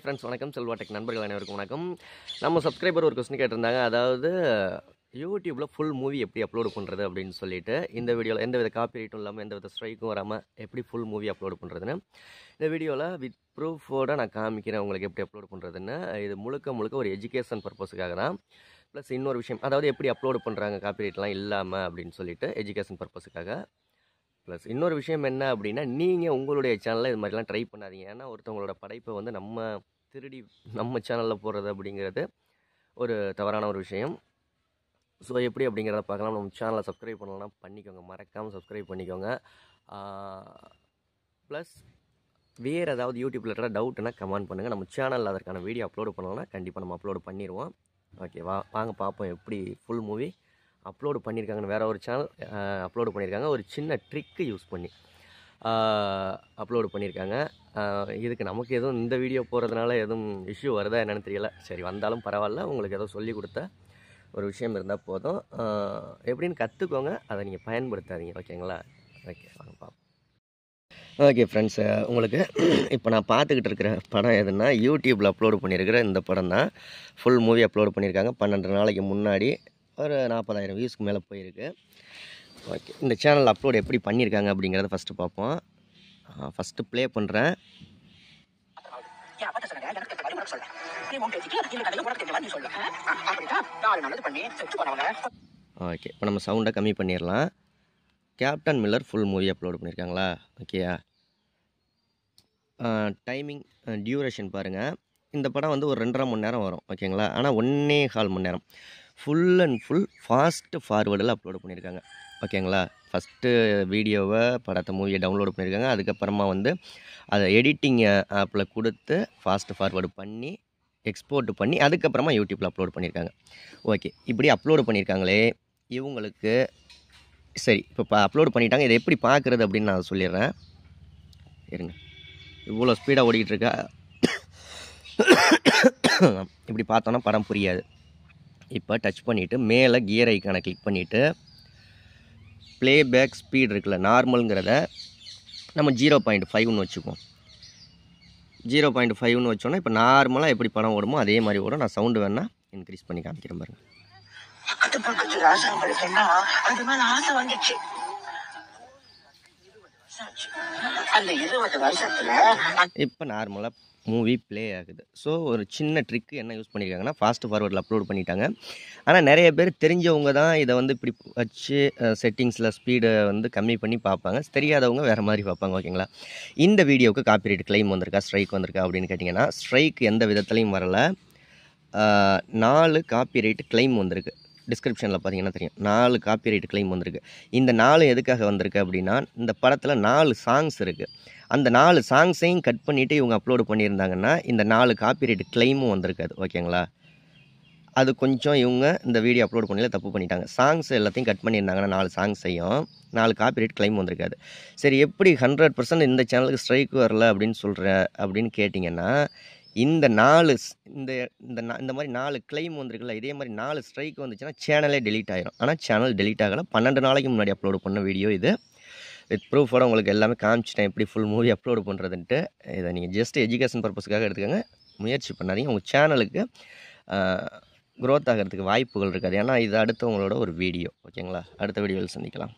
Friends வணக்கம், Selva tech நண்பர்கள் அனைவருக்கும் வணக்கம். நம்ம சப்ஸ்கிரைபர் ஒரு கொஸ்டின் கேட்டிருந்தாங்க. அதாவது யூடியூப்பில் ஃபுல் மூவி எப்படி அப்லோடு பண்ணுறது அப்படின்னு சொல்லிட்டு, இந்த வீடியோவில் எந்த வித காப்பிரைட்டும் இல்லாமல் எந்த வித ஸ்ட்ரைக்கும் வராமல் எப்படி ஃபுல் மூவி அப்லோடு பண்ணுறதுன்னு இந்த வீடியோவில் வித் ப்ரூஃபோடு நான் காமிக்கிறேன் உங்களுக்கு எப்படி அப்லோடு பண்ணுறதுன்னு. இது முழுக்க ஒரு எஜுகேஷன் பர்பஸுக்காக தான். ப்ளஸ் இன்னொரு விஷயம், அதாவது எப்படி அப்லோடு பண்ணுறாங்க காப்பிரைட்லாம் இல்லாமல் அப்படின்னு சொல்லிட்டு எஜுகேஷன் பர்பஸுக்காக. ப்ளஸ் இன்னொரு விஷயம் என்ன அப்படின்னா, நீங்கள் உங்களுடைய சேனலில் இது மாதிரிலாம் ட்ரை பண்ணாதீங்க. ஏன்னா ஒருத்தவங்களோட படைப்பை வந்து நம்ம திருடி நம்ம சேனலில் போடுறது அப்படிங்கிறது ஒரு தவறான ஒரு விஷயம். ஸோ எப்படி அப்படிங்கிறத பார்க்கலாம். நம்ம சேனலை சப்ஸ்கிரைப் பண்ணலாம், பண்ணிக்கோங்க, மறக்காமல் சப்ஸ்கிரைப் பண்ணிக்கோங்க. ப்ளஸ் வேறு ஏதாவது யூடியூப்பில் இருக்கிற டவுட்னா கமெண்ட் பண்ணுங்கள். நம்ம சேனலில் அதற்கான வீடியோ அப்லோடு பண்ணோன்னா கண்டிப்பாக நம்ம அப்லோடு பண்ணிடுவோம். ஓகேவா? வாங்க பார்ப்போம் எப்படி ஃபுல் மூவி அப்லோடு பண்ணியிருக்காங்கன்னு. வேறு ஒரு சேனல் அப்லோடு பண்ணியிருக்காங்க, ஒரு சின்ன ட்ரிக்கு யூஸ் பண்ணி அப்லோடு பண்ணியிருக்காங்க. இதுக்கு நமக்கு எதுவும் இந்த வீடியோ போகிறதுனால எதுவும் இஷ்யூ வருதா என்னென்னு தெரியல. சரி, வந்தாலும் பரவாயில்ல. உங்களுக்கு ஏதோ சொல்லி கொடுத்த ஒரு விஷயம் இருந்தால் போதும். எப்படின்னு கற்றுக்கோங்க, அதை நீங்கள் பயன்படுத்தாதீங்க. ஓகேங்களா? ஓகே, வாங்க பார்ப்போம். ஓகே ஃப்ரெண்ட்ஸ், உங்களுக்கு இப்போ நான் பார்த்துக்கிட்டு இருக்கிற படம் எதுன்னா, யூடியூப்பில் அப்லோடு பண்ணியிருக்கிற இந்த படம் தான். ஃபுல் மூவி அப்லோடு பண்ணியிருக்காங்க 12 நாளைக்கு முன்னாடி. ஒரு 40,000 வியூஸ்க்கு மேலே போயிருக்கு. ஓகே, இந்த சேனல் அப்லோடு எப்படி பண்ணியிருக்காங்க அப்படிங்கிறத ஃபஸ்ட்டு பார்ப்போம். ஃபஸ்ட்டு ப்ளே பண்ணுறேன். ஓகே, இப்போ நம்ம சவுண்டை கம்மி பண்ணிடலாம். Captain Miller full movie upload பண்ணியிருக்காங்களா? ஓகேயா? டைமிங் டியூரேஷன் பாருங்கள். இந்த படம் வந்து ஒரு 2.5 மணி நேரம் வரும். ஓகேங்களா? ஆனால் 1.25 மணி நேரம் ஃபுல் அண்ட் ஃபுல் ஃபாஸ்ட்டு ஃபார்வேர்டில் அப்லோடு பண்ணியிருக்காங்க. ஓகேங்களா? ஃபஸ்ட்டு வீடியோவை படத்தை மூவியை டவுன்லோடு பண்ணியிருக்காங்க. அதுக்கப்புறமா வந்து அதை எடிட்டிங் ஆப்பில் கொடுத்து ஃபாஸ்ட்டு ஃபார்வேர்டு பண்ணி எக்ஸ்போர்ட் பண்ணி அதுக்கப்புறமா யூடியூப்பில் அப்லோடு பண்ணியிருக்காங்க. ஓகே, இப்படி அப்லோடு பண்ணியிருக்காங்களே இவங்களுக்கு. சரி, இப்போ அப்லோடு பண்ணிட்டாங்க. இதை எப்படி பார்க்குறது அப்படின்னு நான் சொல்லிடுறேன். இருங்க, இவ்வளோ ஸ்பீடாக ஓடிக்கிட்டு இருக்கா. இப்படி பார்த்தோன்னா படம் புரியாது. இப்போ டச் பண்ணிவிட்டு மேலே கியர் ஐக்கானை கிளிக் பண்ணிவிட்டு ப்ளேபேக் ஸ்பீட் இருக்குல்ல, நார்மலுங்கிறத நம்ம 0.5ன்னு வச்சுக்குவோம். 0.5ன்னு வச்சோன்னா இப்போ நார்மலாக எப்படி படம் ஓடுமோ அதே மாதிரி ஓடும். நான் சவுண்டு வேணால் இன்க்ரீஸ் பண்ணி காமிக்கிறேன் பாருங்கள். இப்போ நார்மலாக மூவி ப்ளே ஆகுது. ஸோ ஒரு சின்ன ட்ரிக்கு என்ன யூஸ் பண்ணியிருக்காங்கன்னா, ஃபாஸ்ட் ஃபார்வர்டில் அப்லோட் பண்ணிட்டாங்க. ஆனால் நிறைய பேர் தெரிஞ்சவங்க தான் இதை வந்து இப்படி வச்சு செட்டிங்ஸில் ஸ்பீடை வந்து கம்மி பண்ணி பார்ப்பாங்க. தெரியாதவங்க வேறு மாதிரி பார்ப்பாங்க. ஓகேங்களா? இந்த வீடியோவுக்கு காப்பிரைட் கிளைம் வந்திருக்கா, ஸ்ட்ரைக் வந்திருக்கா அப்படின்னு கேட்டிங்கன்னா, ஸ்ட்ரைக் எந்த விதத்துலையும் வரலை. 4 காப்பிரைட் கிளைம் வந்திருக்கு. டிஸ்கிரிப்ஷனில் பார்த்தீங்கன்னா தெரியும், 4 காப்பிரைட் கிளைம் வந்திருக்கு. இந்த 4 எதுக்காக வந்திருக்கு அப்படின்னா, இந்த படத்தில் 4 சாங்ஸ் இருக்குது. அந்த 4 சாங்ஸையும் கட் பண்ணிவிட்டு இவங்க அப்லோடு பண்ணியிருந்தாங்கன்னா இந்த 4 காப்பிரைட் கிளைமும் வந்திருக்காது. ஓகேங்களா? அது கொஞ்சம் இவங்க இந்த வீடியோ அப்லோடு பண்ணல தப்பு பண்ணிட்டாங்க. சாங்ஸ் எல்லாத்தையும் கட் பண்ணியிருந்தாங்கன்னா 4 சாங்ஸையும் 4 காப்பிரைட் கிளைம் வந்திருக்காது. சரி, எப்படி 100% இந்த சேனலுக்கு ஸ்ட்ரைக் வரல அப்படின்னு கேட்டிங்கன்னா, இந்த 4 இந்த மாதிரி 4 கிளைம் வந்திருக்குல்ல, இதே மாதிரி 4 ஸ்ட்ரைக் வந்துச்சுன்னா சேனலே டெலீட் ஆகிடும். ஆனால் சேனல் டெலீட் ஆகலை. 12 நாளைக்கு முன்னாடி அப்லோடு பண்ண வீடியோ இது. வித் ப்ரூஃபோட உங்களுக்கு எல்லாமே காமிச்சிட்டேன் எப்படி ஃபுல் மூவி அப்லோடு பண்ணுறதுன்ட்டு. இதை நீங்கள் ஜஸ்ட் எஜுகேஷன் பர்பஸுக்காக எடுத்துக்கோங்க. முயற்சி பண்ணாதீங்க. உங்கள் சேனலுக்கு க்ரோத் ஆகிறதுக்கு வாய்ப்புகள் இருக்காது. ஏன்னா இது அடுத்தவங்களோட ஒரு வீடியோ. ஓகேங்களா? அடுத்த வீடியோவில் சந்திக்கலாம்.